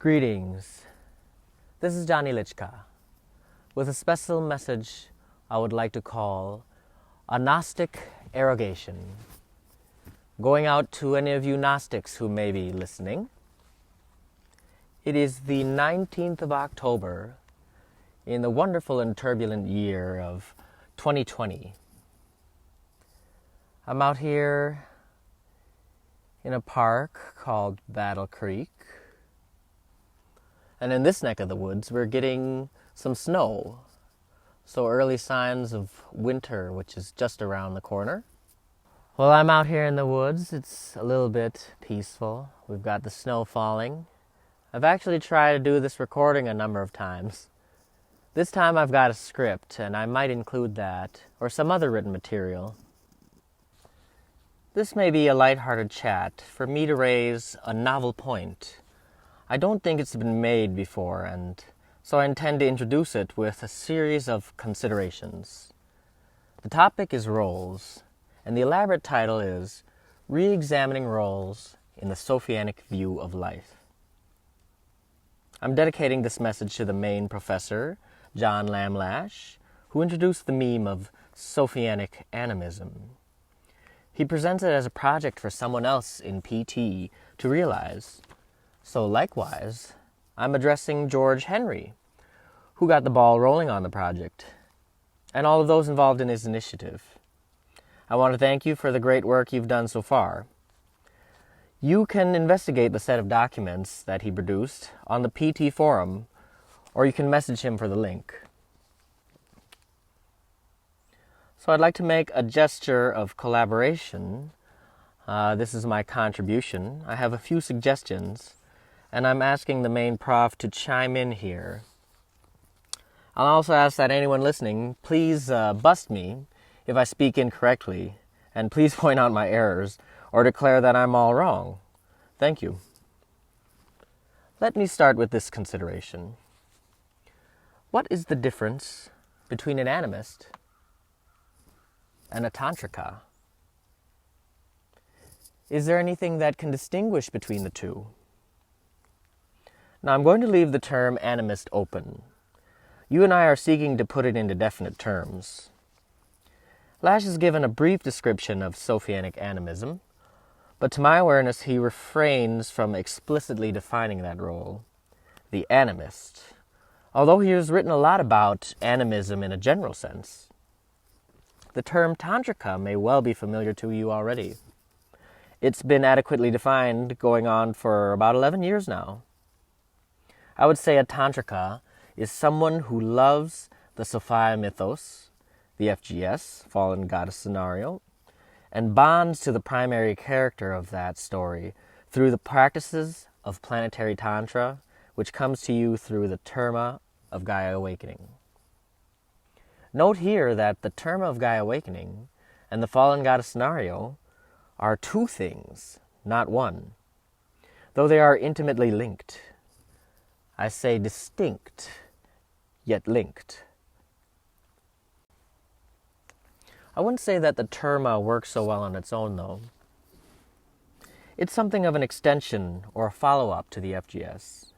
Greetings. This is Jonny Lischka with a special message I would like to call a Gnostic'Arrogator. Going out to any of you Gnostics who may be listening. It is the 19th of October in the wonderful and turbulent year of 2020. I'm out here in a park called Battle Creek. And in this neck of the woods, we're getting some snow. So early signs of winter, which is just around the corner. Well, I'm out here in the woods. It's a little bit peaceful. We've got the snow falling. I've actually tried to do this recording a number of times. This time I've got a script, and I might include that, or some other written material. This may be a lighthearted chat for me to raise a novel point. I don't think it's been made before, and so I intend to introduce it with a series of considerations. The topic is roles, and the elaborate title is Reexamining Roles in the Sophianic View of Life. I'm dedicating this message to the main professor, John Lamlash, who introduced the meme of Sophianic Animism. He presents it as a project for someone else in PT to realize. So likewise, I'm addressing George Henry, who got the ball rolling on the project, and all of those involved in his initiative. I want to thank you for the great work you've done so far. You can investigate the set of documents that he produced on the PT forum, or you can message him for the link. So I'd like to make a gesture of collaboration. This is my contribution. I have a few suggestions, and I'm asking the main prof to chime in here. I'll also ask that anyone listening, please bust me if I speak incorrectly, and please point out my errors, or declare that I'm all wrong. Thank you. Let me start with this consideration. What is the difference between an animist and a tantrika? Is there anything that can distinguish between the two? Now, I'm going to leave the term animist open. You and I are seeking to put it into definite terms. Lash has given a brief description of Sophianic animism, but to my awareness, he refrains from explicitly defining that role, the animist, although he has written a lot about animism in a general sense. The term tantrika may well be familiar to you already. It's been adequately defined going on for about 11 years now. I would say a tantrika is someone who loves the Sophia mythos, the FGS, fallen goddess scenario, and bonds to the primary character of that story through the practices of planetary tantra, which comes to you through the terma of Gaia awakening. Note here that the terma of Gaia awakening and the fallen goddess scenario are two things, not one, though they are intimately linked. I say distinct, yet linked. I wouldn't say that the terma works so well on its own, though. It's something of an extension or a follow-up to the FGS.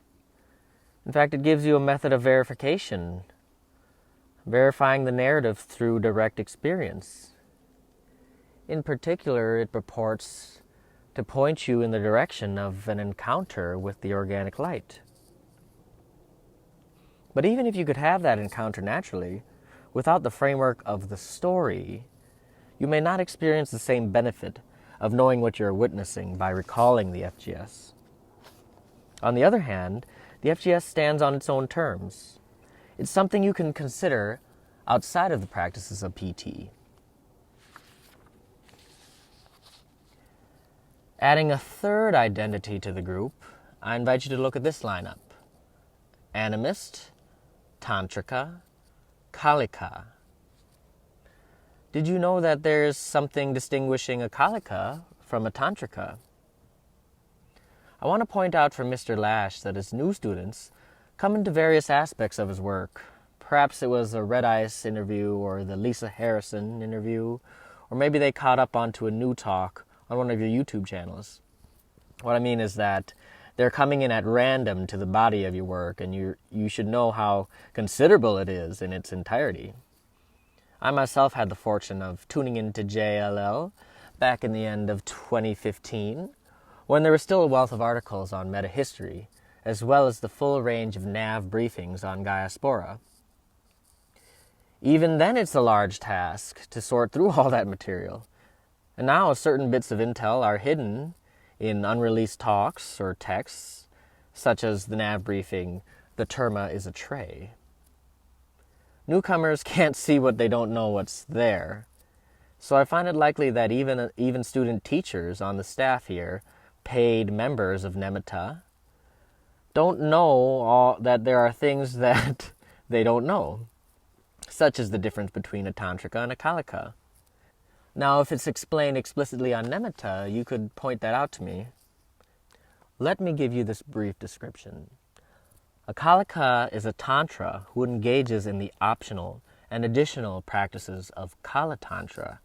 In fact, it gives you a method of verification, verifying the narrative through direct experience. In particular, it purports to point you in the direction of an encounter with the organic light. But even if you could have that encounter naturally, without the framework of the story, you may not experience the same benefit of knowing what you're witnessing by recalling the FGS. On the other hand, the FGS stands on its own terms. It's something you can consider outside of the practices of PT. Adding a third identity to the group, I invite you to look at this lineup: animist, tantrika, kalika. Did you know that there's something distinguishing a kalika from a tantrika? I want to point out for Mr. Lash that his new students come into various aspects of his work. Perhaps it was a Red Ice interview or the Lisa Harrison interview, or maybe they caught up onto a new talk on one of your YouTube channels. What I mean is that They're coming in at random to the body of your work, and you should know how considerable it is in its entirety. I myself had the fortune of tuning into JLL back in the end of 2015, when there was still a wealth of articles on metahistory, as well as the full range of nav briefings on Gaiaspora. Even then it's a large task to sort through all that material, and now certain bits of intel are hidden in unreleased talks or texts, such as the nav briefing, "The Terma is a tray." Newcomers can't see what they don't know what's there, so I find it likely that even student teachers on the staff here, paid members of Nemitta, don't know that there are things that they don't know, such as the difference between a tantrika and a kalika. Now, if it's explained explicitly on Nemitta, you could point that out to me. Let me give you this brief description. A kalika is a tantra who engages in the optional and additional practices of kala tantra.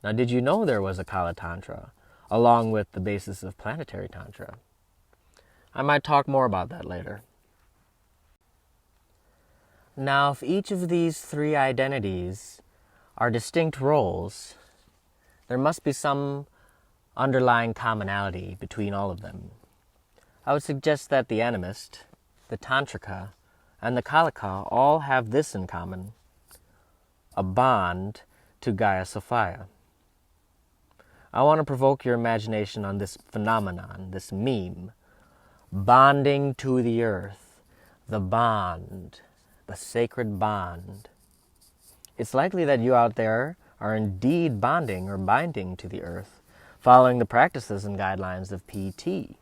Now, did you know there was a kala tantra, along with the basis of planetary tantra? I might talk more about that later. Now, if each of these three identities are distinct roles, there must be some underlying commonality between all of them. I would suggest that the animist, the tantrika, and the kalika all have this in common: a bond to Gaia Sophia. I want to provoke your imagination on this phenomenon, this meme: bonding to the earth, the bond, the sacred bond. It's likely that you out there are indeed bonding or binding to the earth, following the practices and guidelines of PT.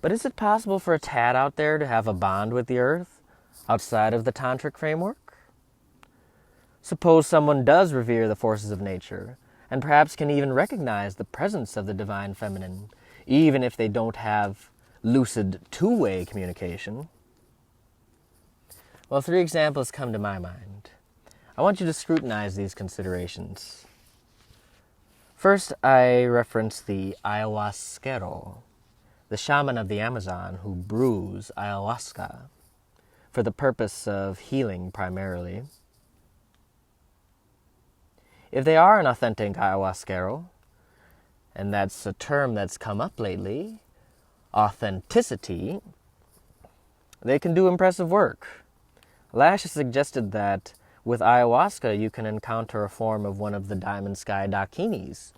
But is it possible for a tad out there to have a bond with the earth outside of the tantric framework? Suppose someone does revere the forces of nature, and perhaps can even recognize the presence of the divine feminine, even if they don't have lucid two-way communication. Well, three examples come to my mind. I want you to scrutinize these considerations. First, I reference the ayahuasquero, the shaman of the Amazon who brews ayahuasca for the purpose of healing primarily. If they are an authentic ayahuasquero, and that's a term that's come up lately, authenticity, they can do impressive work. Lash has suggested that with ayahuasca you can encounter a form of one of the diamond sky dakinis,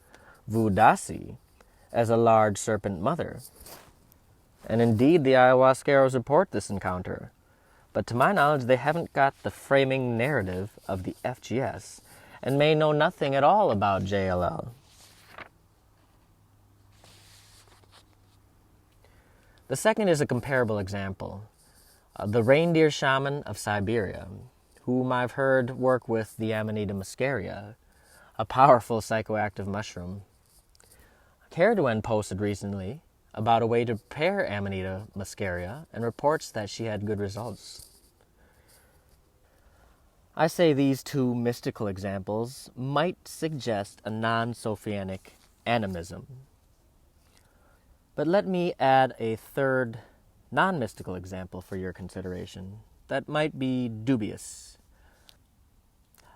Vudasi, as a large serpent mother. And indeed the ayahuasqueros report this encounter, but to my knowledge they haven't got the framing narrative of the FGS and may know nothing at all about JLL. The second is a comparable example. The reindeer shaman of Siberia, whom I've heard work with the Amanita muscaria, a powerful psychoactive mushroom. Caradwen posted recently about a way to prepare Amanita muscaria and reports that she had good results. I say these two mystical examples might suggest a non-Sophianic animism. But let me add a third non-mystical example for your consideration that might be dubious.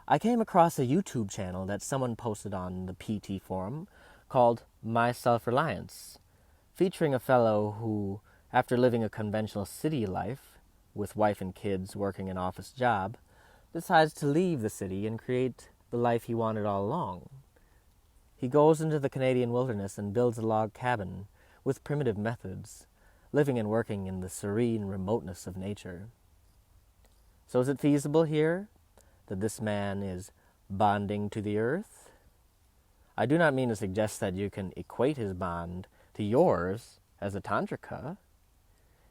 I came across a YouTube channel that someone posted on the PT forum called My Self-Reliance, featuring a fellow who, after living a conventional city life, with wife and kids working an office job, decides to leave the city and create the life he wanted all along. He goes into the Canadian wilderness and builds a log cabin with primitive methods, living and working in the serene remoteness of nature. So is it feasible here that this man is bonding to the earth? I do not mean to suggest that you can equate his bond to yours as a tantrika.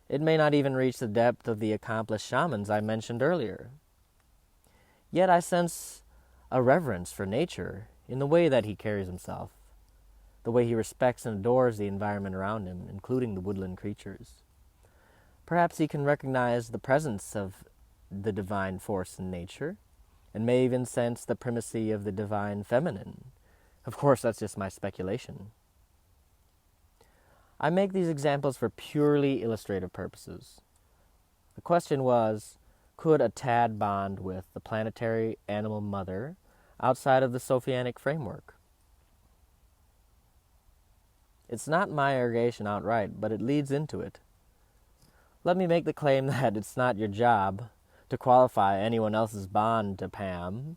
It may not even reach the depth of the accomplished shamans I mentioned earlier. Yet I sense a reverence for nature in the way that he carries himself, the way he respects and adores the environment around him, including the woodland creatures. Perhaps he can recognize the presence of the divine force in nature, and may even sense the primacy of the divine feminine. Of course, that's just my speculation. I make these examples for purely illustrative purposes. The question was, could a tad bond with the planetary animal mother outside of the Sophianic framework? It's not my arrogation outright, but it leads into it. Let me make the claim that it's not your job to qualify anyone else's bond to Pam.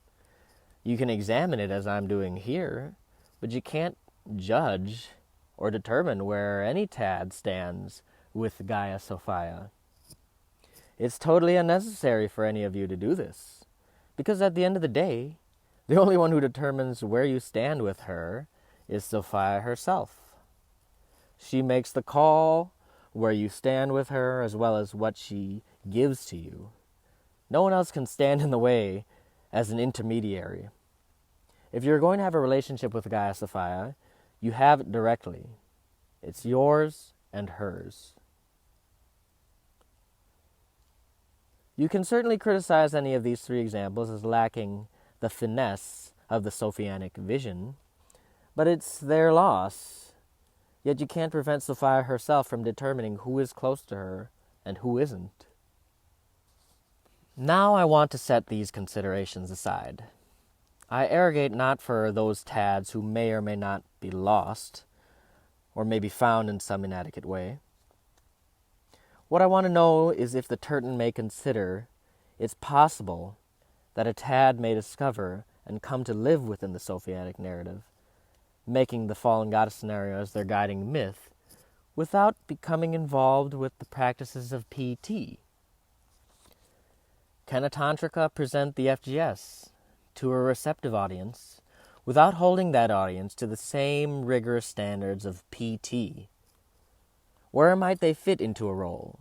You can examine it as I'm doing here, but you can't judge or determine where any tad stands with Gaia Sophia. It's totally unnecessary for any of you to do this, because at the end of the day, the only one who determines where you stand with her is Sophia herself. She makes the call where you stand with her as well as what she gives to you. No one else can stand in the way as an intermediary. If you're going to have a relationship with Gaia Sophia, you have it directly. It's yours and hers. You can certainly criticize any of these three examples as lacking the finesse of the Sophianic vision, but it's their loss. Yet you can't prevent Sophia herself from determining who is close to her and who isn't. Now I want to set these considerations aside. I arrogate not for those tads who may or may not be lost, or may be found in some inadequate way. What I want to know is if the Turton may consider it's possible that a tad may discover and come to live within the Sophianic narrative, making the fallen goddess scenario as their guiding myth, without becoming involved with the practices of PT. Can a Tantrika present the FGS to a receptive audience without holding that audience to the same rigorous standards of PT? Where might they fit into a role?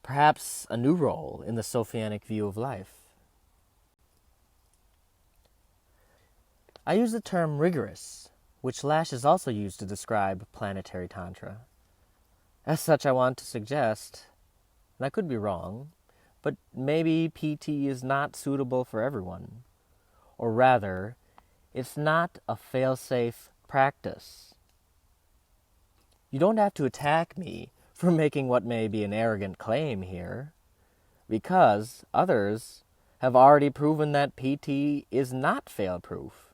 Perhaps a new role in the Sophianic view of life. I use the term rigorous, which Lash is also used to describe planetary Tantra. As such, I want to suggest, and I could be wrong, but maybe PT is not suitable for everyone. Or rather, it's not a fail-safe practice. You don't have to attack me for making what may be an arrogant claim here, because others have already proven that PT is not fail-proof.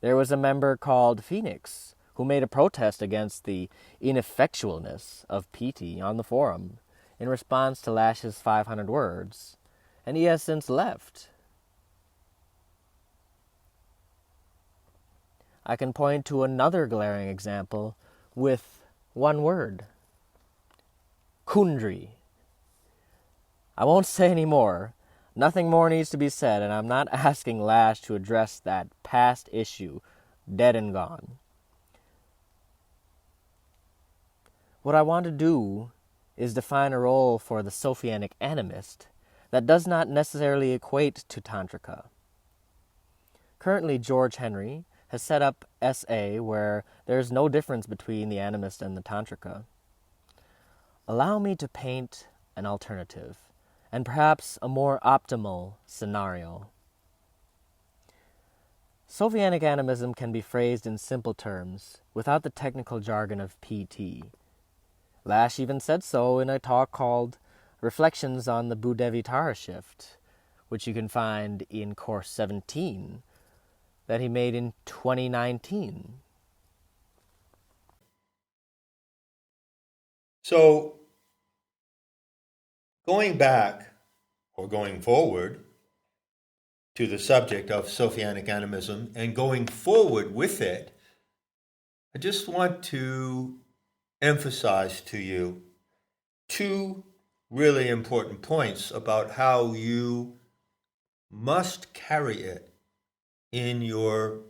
There was a member called Phoenix who made a protest against the ineffectualness of PT on the forum in response to Lash's 500 words, and he has since left. I can point to another glaring example with one word. Kundry. I won't say any more. Nothing more needs to be said, and I'm not asking Lash to address that past issue, dead and gone. What I want to do is define a role for the Sophianic animist that does not necessarily equate to Tantrika. Currently, George Henry has set up SA where there is no difference between the animist and the Tantrika. Allow me to paint an alternative, and perhaps a more optimal scenario. Sophianic animism can be phrased in simple terms, without the technical jargon of PT. Lash even said so in a talk called Reflections on the Bhudevi-Tara Shift, which you can find in Course 17, that he made in 2019. So, going back, or going forward, to the subject of Sophianic animism, and going forward with it, I just want to emphasize to you two really important points about how you must carry it in your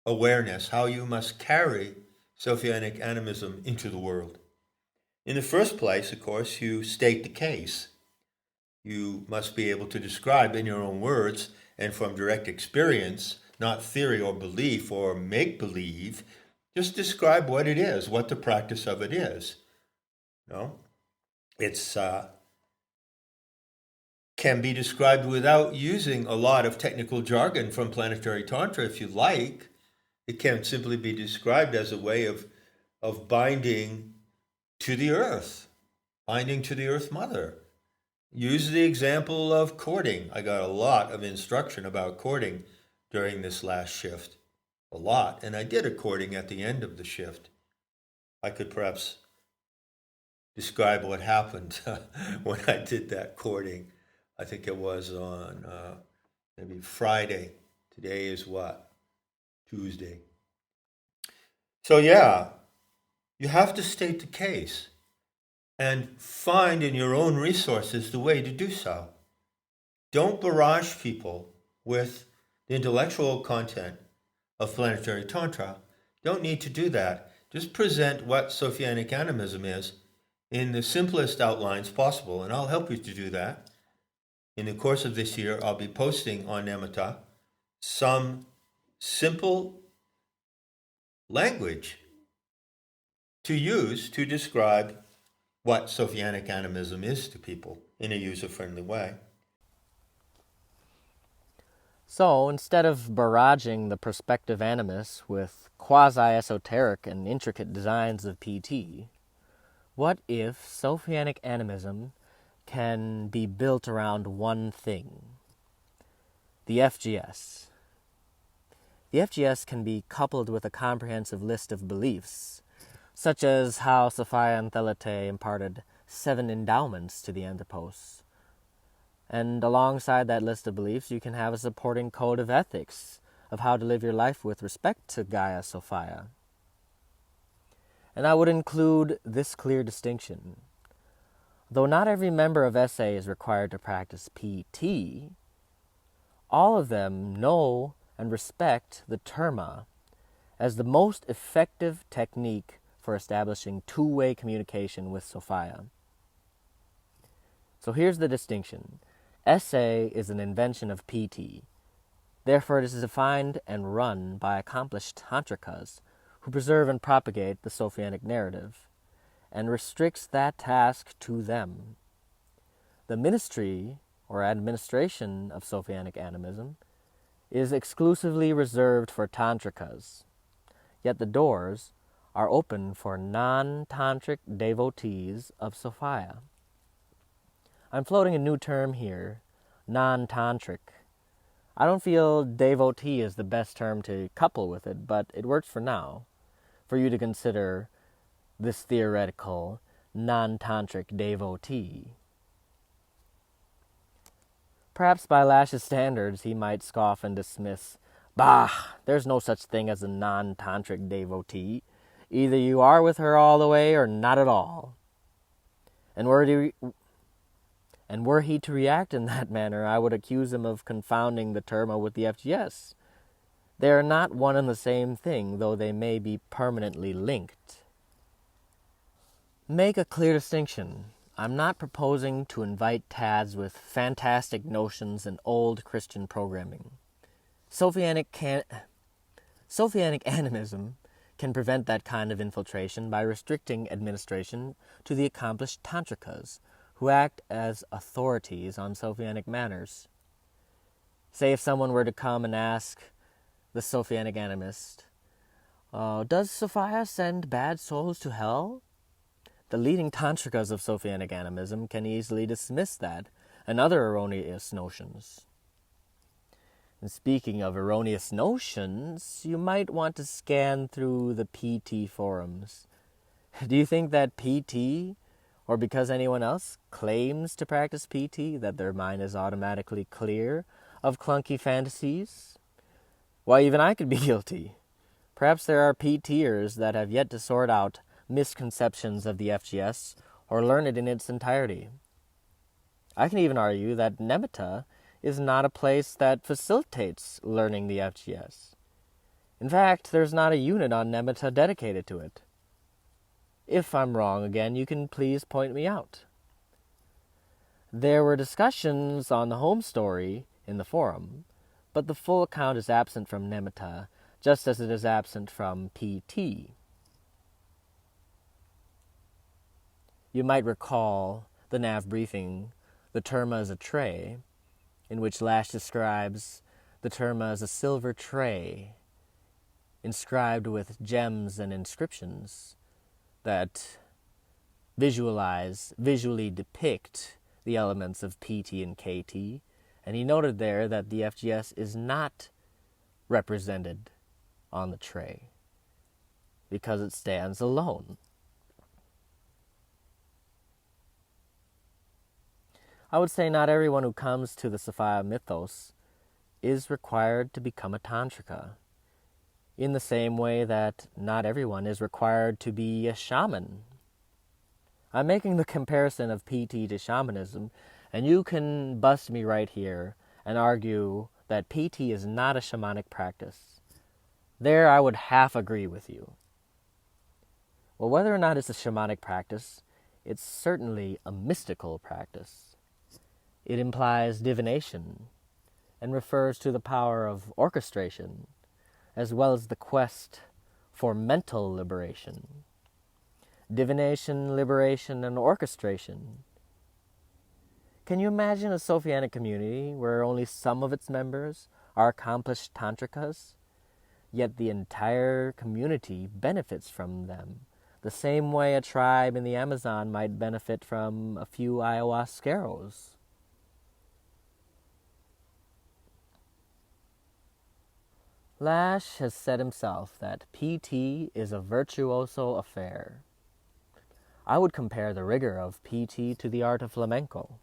awareness, how you must carry Sophianic animism into the world. In the first place, of course, you state the case. You must be able to describe in your own words and from direct experience, not theory or belief or make-believe, just describe what it is, what the practice of it is. No? It's can be described without using a lot of technical jargon from planetary Tantra if you like. It can simply be described as a way of binding to the earth, binding to the earth mother. Use the example of courting. I got a lot of instruction about courting during this last shift. A lot. And I did a courting at the end of the shift. I could perhaps describe what happened when I did that courting. I think it was on maybe Friday. Today is what? Tuesday. So yeah, you have to state the case and find in your own resources the way to do so. Don't barrage people with the intellectual content of planetary tantra. Don't need to do that. Just present what Sophianic animism is in the simplest outlines possible, and I'll help you to do that. In the course of this year, I'll be posting on Nematta some simple language to use to describe what Sophianic animism is to people in a user-friendly way. So, instead of barraging the prospective animus with quasi-esoteric and intricate designs of PT, what if Sophianic animism can be built around one thing? The FGS. The FGS can be coupled with a comprehensive list of beliefs, such as how Sophia and Telesty imparted 7 endowments to the Anthropos. And alongside that list of beliefs, you can have a supporting code of ethics of how to live your life with respect to Gaia Sophia. And I would include this clear distinction. Though not every member of SA is required to practice PT, all of them know and respect the terma as the most effective technique for establishing two-way communication with Sophia. So here's the distinction. SA is an invention of PT. Therefore, it is defined and run by accomplished tantrikas who preserve and propagate the Sophianic narrative, and restricts that task to them. The ministry or administration of Sophianic animism is exclusively reserved for tantrikas, yet the doors are open for non-tantric devotees of Sophia. I'm floating a new term here, non-tantric. I don't feel devotee is the best term to couple with it, but it works for now, for you to consider this theoretical non-tantric devotee. Perhaps by Lash's standards, he might scoff and dismiss, "Bah, there's no such thing as a non-tantric devotee. Either you are with her all the way or not at all." And were he to react in that manner, I would accuse him of confounding the terma with the FGS. They are not one and the same thing, though they may be permanently linked. Make a clear distinction. I'm not proposing to invite Tads with fantastic notions and old Christian programming. Sophianic animism can prevent that kind of infiltration by restricting administration to the accomplished tantrikas, who act as authorities on Sophianic manners. Say if someone were to come and ask the Sophianic animist, "Does Sophia send bad souls to hell?" The leading tantrikas of Sophianic animism can easily dismiss that and other erroneous notions. And speaking of erroneous notions, you might want to scan through the PT forums. Do you think that PT, or because anyone else claims to practice PT, that their mind is automatically clear of clunky fantasies? Why, even I could be guilty. Perhaps there are PTers that have yet to sort out misconceptions of the FGS or learn it in its entirety. I can even argue that Nematta is not a place that facilitates learning the FGS. In fact, there's not a unit on Nematta dedicated to it. If I'm wrong again, you can please point me out. There were discussions on the home story in the forum, but the full account is absent from Nematta, just as it is absent from PT. You might recall the NAV briefing, "The terma is a tray," in which Lash describes the terma as a silver tray inscribed with gems and inscriptions that visually depict the elements of PT and KT, and he noted there that the FGS is not represented on the tray because it stands alone. I would say not everyone who comes to the Sophia mythos is required to become a tantrika, in the same way that not everyone is required to be a shaman. I'm making the comparison of PT to shamanism, and you can bust me right here and argue that PT is not a shamanic practice. There I would half agree with you. Well, whether or not it's a shamanic practice, it's certainly a mystical practice. It implies divination and refers to the power of orchestration, as well as the quest for mental liberation. Divination, liberation, and orchestration. Can you imagine a Sophianic community where only some of its members are accomplished tantrikas, yet the entire community benefits from them, the same way a tribe in the Amazon might benefit from a few ayahuasqueros? Lash has said himself that PT is a virtuoso affair. I would compare the rigor of PT to the art of flamenco.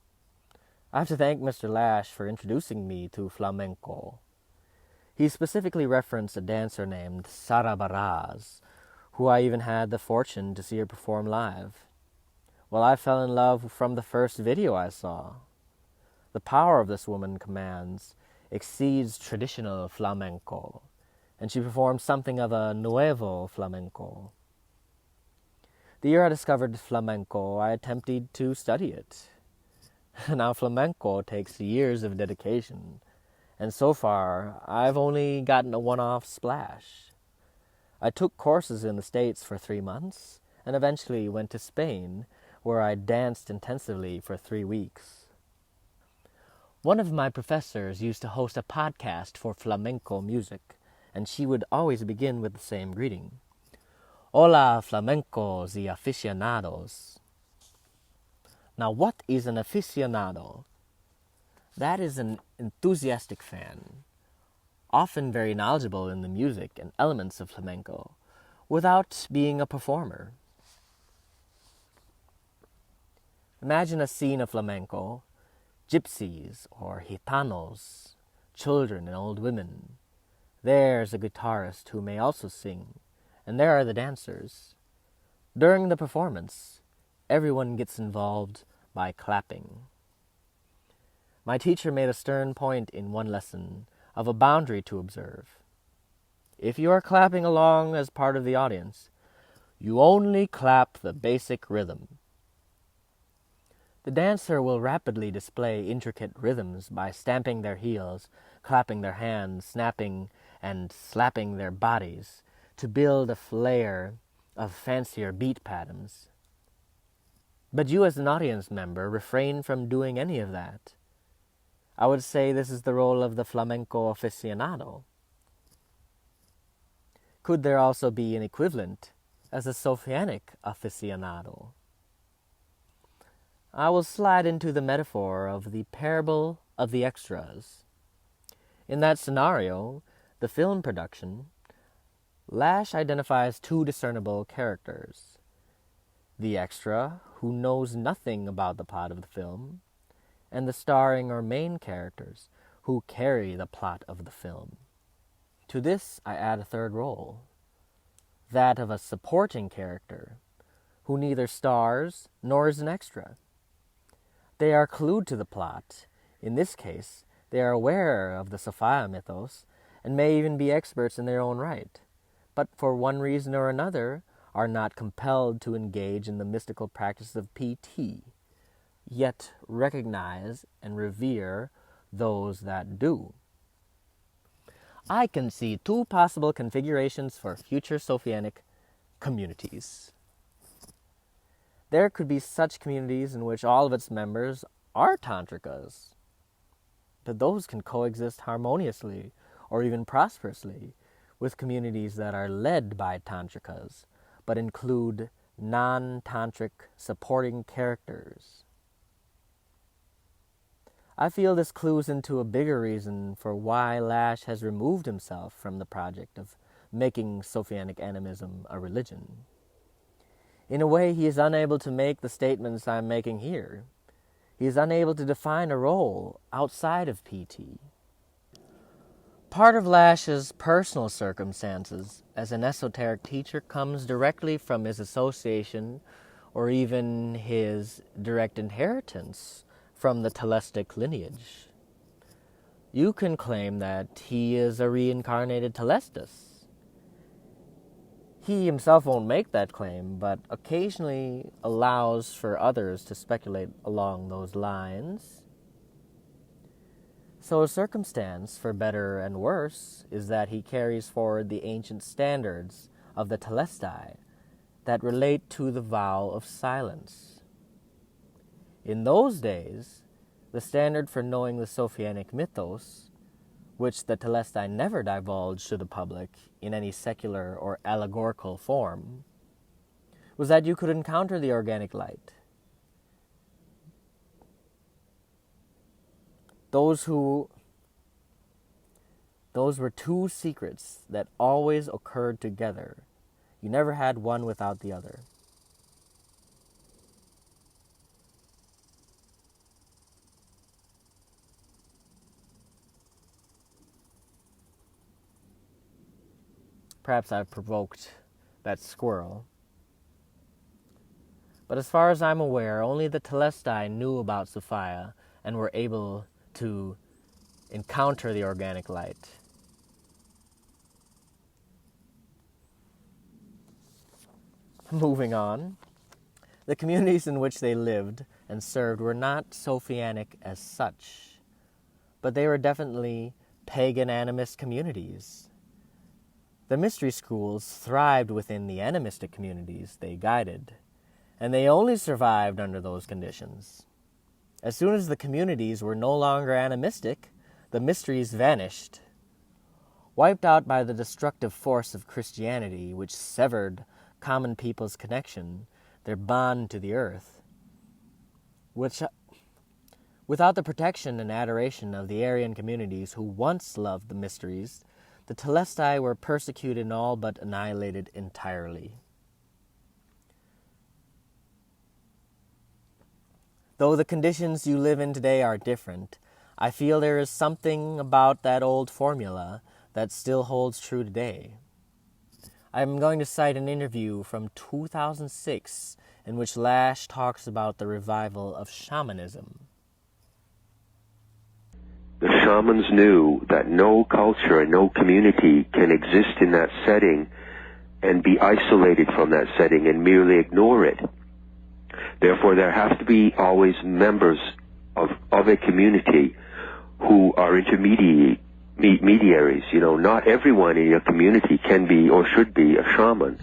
I have to thank Mr. Lash for introducing me to flamenco. He specifically referenced a dancer named Sara Baraz, who I even had the fortune to see her perform live. Well, I fell in love from the first video I saw. The power of this woman commands exceeds traditional flamenco, and she performs something of a nuevo flamenco. The year I discovered flamenco, I attempted to study it. Now, flamenco takes years of dedication, and so far, I've only gotten a one-off splash. I took courses in the States for 3 months, and eventually went to Spain, where I danced intensively for 3 weeks. One of my professors used to host a podcast for flamenco music, and she would always begin with the same greeting. Hola, flamencos y aficionados. Now, what is an aficionado? That is an enthusiastic fan, often very knowledgeable in the music and elements of flamenco, without being a performer. Imagine a scene of flamenco, gypsies or gitanos, children and old women. There's a guitarist who may also sing, and there are the dancers. During the performance, everyone gets involved by clapping. My teacher made a stern point in one lesson of a boundary to observe. If you are clapping along as part of the audience, you only clap the basic rhythm. The dancer will rapidly display intricate rhythms by stamping their heels, clapping their hands, snapping and slapping their bodies to build a flair of fancier beat patterns. But you as an audience member refrain from doing any of that. I would say this is the role of the flamenco aficionado. Could there also be an equivalent as a Sophianic aficionado? I will slide into the metaphor of the parable of the extras. In that scenario, the film production, Lash identifies 2 discernible characters. The extra, who knows nothing about the plot of the film, and the starring or main characters, who carry the plot of the film. To this, I add a third role, that of a supporting character, who neither stars nor is an extra. They are clued to the plot. In this case, they are aware of the Sophia mythos, and may even be experts in their own right, but for one reason or another are not compelled to engage in the mystical practice of PT, yet recognize and revere those that do. I can see 2 possible configurations for future Sophianic communities. There could be such communities in which all of its members are tantrikas, but those can coexist harmoniously or even prosperously with communities that are led by tantrikas, but include non-tantric supporting characters. I feel this clues into a bigger reason for why Lash has removed himself from the project of making Sophianic animism a religion. In a way, he is unable to make the statements I'm making here. He is unable to define a role outside of PT. Part of Lash's personal circumstances as an esoteric teacher comes directly from his association or even his direct inheritance from the Telestic lineage. You can claim that he is a reincarnated Telestus. He himself won't make that claim, but occasionally allows for others to speculate along those lines. So a circumstance, for better and worse, is that he carries forward the ancient standards of the Telesty that relate to the vow of silence. In those days, the standard for knowing the Sophianic mythos, which the Telesty never divulged to the public in any secular or allegorical form, was that you could encounter the organic light. Those were two secrets that always occurred together. You never had one without the other. Perhaps I've provoked that squirrel. But as far as I'm aware, only the Telesty knew about Sophia and were able to encounter the organic light. Moving on, the communities in which they lived and served were not Sophianic as such, but they were definitely pagan animist communities. The mystery schools thrived within the animistic communities they guided, and they only survived under those conditions. As soon as the communities were no longer animistic, the mysteries vanished, wiped out by the destructive force of Christianity, which severed common people's connection, their bond to the earth. Without the protection and adoration of the Aryan communities who once loved the mysteries, the Telesty were persecuted and all but annihilated entirely. Though the conditions you live in today are different, I feel there is something about that old formula that still holds true today. I'm going to cite an interview from 2006 in which Lash talks about the revival of shamanism. The shamans knew that no culture and no community can exist in that setting and be isolated from that setting and merely ignore it. Therefore, there have to be always members of a community who are intermediaries. Not everyone in a community can be or should be a shaman.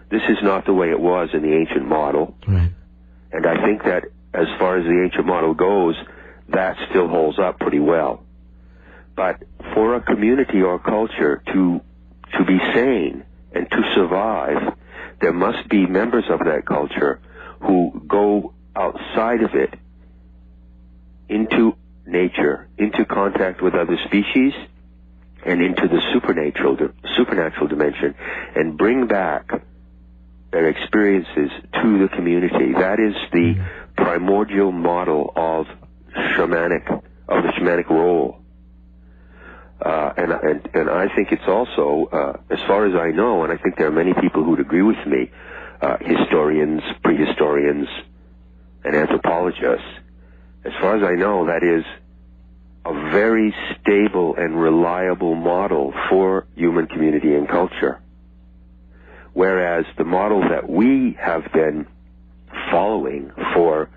This is not the way it was in the ancient model. Right. And I think that as far as the ancient model goes, that still holds up pretty well. But for a community or culture to be sane and to survive, there must be members of that culture who go outside of it into nature, into contact with other species, and into the supernatural dimension, and bring back their experiences to the community. That is the primordial model of the shamanic role. And I think it's also, as far as I know, and I think there are many people who would agree with me, historians, prehistorians, and anthropologists, as far as I know, that is a very stable and reliable model for human community and culture. Whereas the model that we have been following for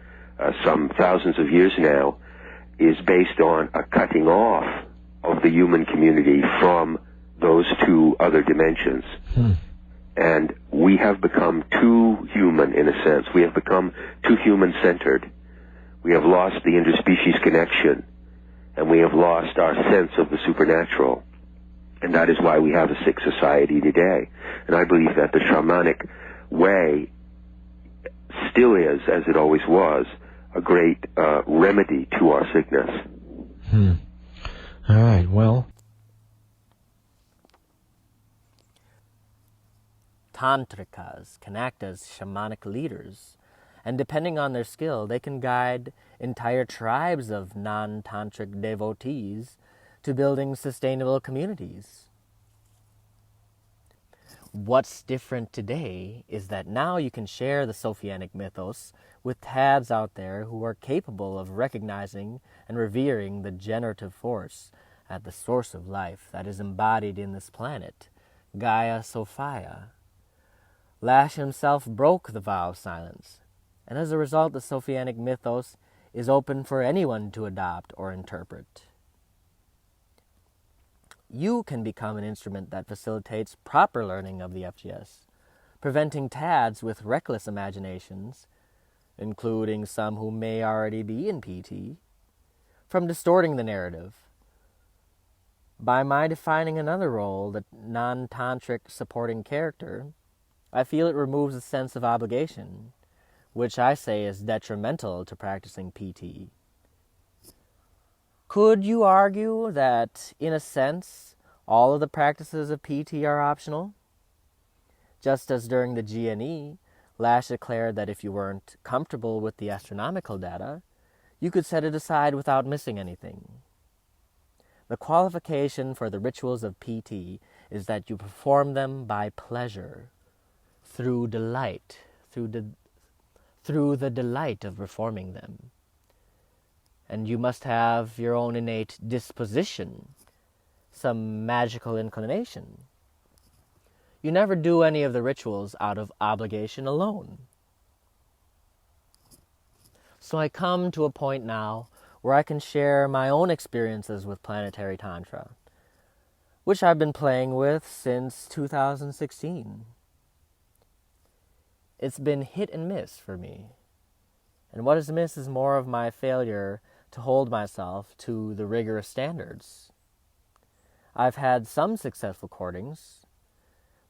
some thousands of years now is based on a cutting off of the human community from those two other dimensions. And we have become too human, in a sense. We have become too human-centered. We have lost the interspecies connection, and we have lost our sense of the supernatural. And that is why we have a sick society today. And I believe that the shamanic way still is, as it always was, a great remedy to our sickness. All right, well. Tantrikas can act as shamanic leaders, and depending on their skill, they can guide entire tribes of non-tantric devotees to building sustainable communities. What's different today is that now you can share the Sophianic mythos with tads out there who are capable of recognizing and revering the generative force at the source of life that is embodied in this planet, Gaia Sophia. Lash himself broke the vow of silence, and as a result the Sophianic mythos is open for anyone to adopt or interpret. You can become an instrument that facilitates proper learning of the FGS, preventing tads with reckless imaginations, including some who may already be in PT, from distorting the narrative. By my defining another role, the non-tantric supporting character, I feel it removes a sense of obligation, which I say is detrimental to practicing PT. Could you argue that, in a sense, all of the practices of PT are optional? Just as during the GNE, Lash declared that if you weren't comfortable with the astronomical data, you could set it aside without missing anything. The qualification for the rituals of PT is that you perform them by pleasure, through delight, through the delight of performing them. And you must have your own innate disposition, some magical inclination. You never do any of the rituals out of obligation alone. So I come to a point now where I can share my own experiences with planetary tantra, which I've been playing with since 2016. It's been hit and miss for me. And what is miss is more of my failure to hold myself to the rigorous standards. I've had some successful courtings,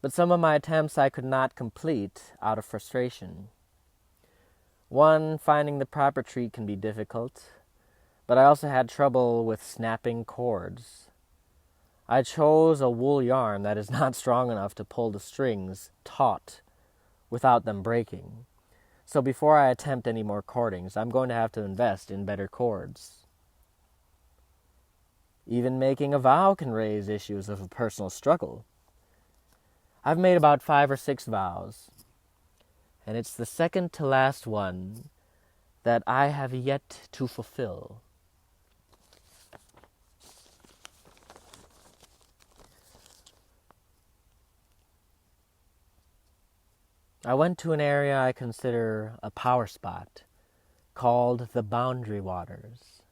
but some of my attempts I could not complete out of frustration. One, finding the proper treat can be difficult, but I also had trouble with snapping cords. I chose a wool yarn that is not strong enough to pull the strings taut without them breaking. So before I attempt any more cordings, I'm going to have to invest in better cords. Even making a vow can raise issues of a personal struggle. I've made about 5 or 6 vows, and it's the second to last one that I have yet to fulfill. I went to an area I consider a power spot, called the Boundary Waters.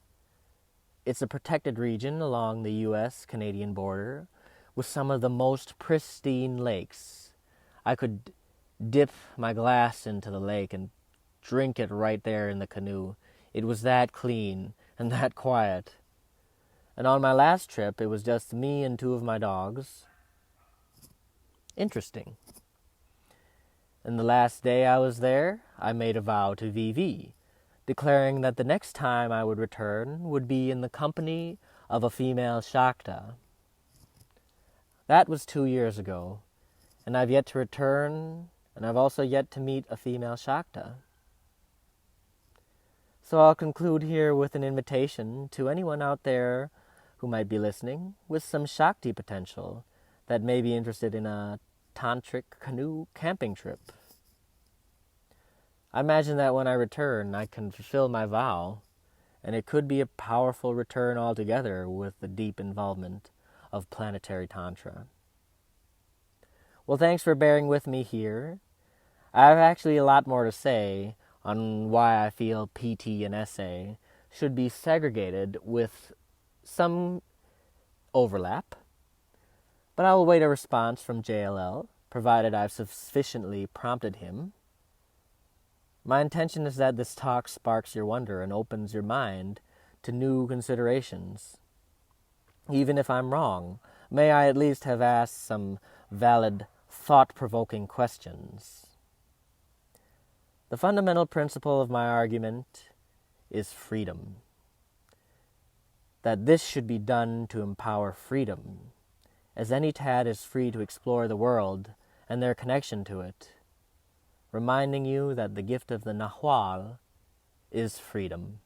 It's a protected region along the U.S.-Canadian border with some of the most pristine lakes. I could dip my glass into the lake and drink it right there in the canoe. It was that clean and that quiet. And on my last trip, it was just me and 2 of my dogs. Interesting. And the last day I was there, I made a vow to VV, declaring that the next time I would return would be in the company of a female Shakta. That was 2 years ago, and I've yet to return, and I've also yet to meet a female Shakta. So I'll conclude here with an invitation to anyone out there who might be listening with some Shakti potential that may be interested in a tantric canoe camping trip. I imagine that when I return, I can fulfill my vow, and it could be a powerful return altogether with the deep involvement of planetary tantra. Well, thanks for bearing with me here. I have actually a lot more to say on why I feel PT and SA should be segregated with some overlap, but I will await a response from JLL, provided I've sufficiently prompted him. My intention is that this talk sparks your wonder and opens your mind to new considerations. Even if I'm wrong, may I at least have asked some valid, thought-provoking questions. The fundamental principle of my argument is freedom. That this should be done to empower freedom, as any tad is free to explore the world and their connection to it, reminding you that the gift of the Nahual is freedom.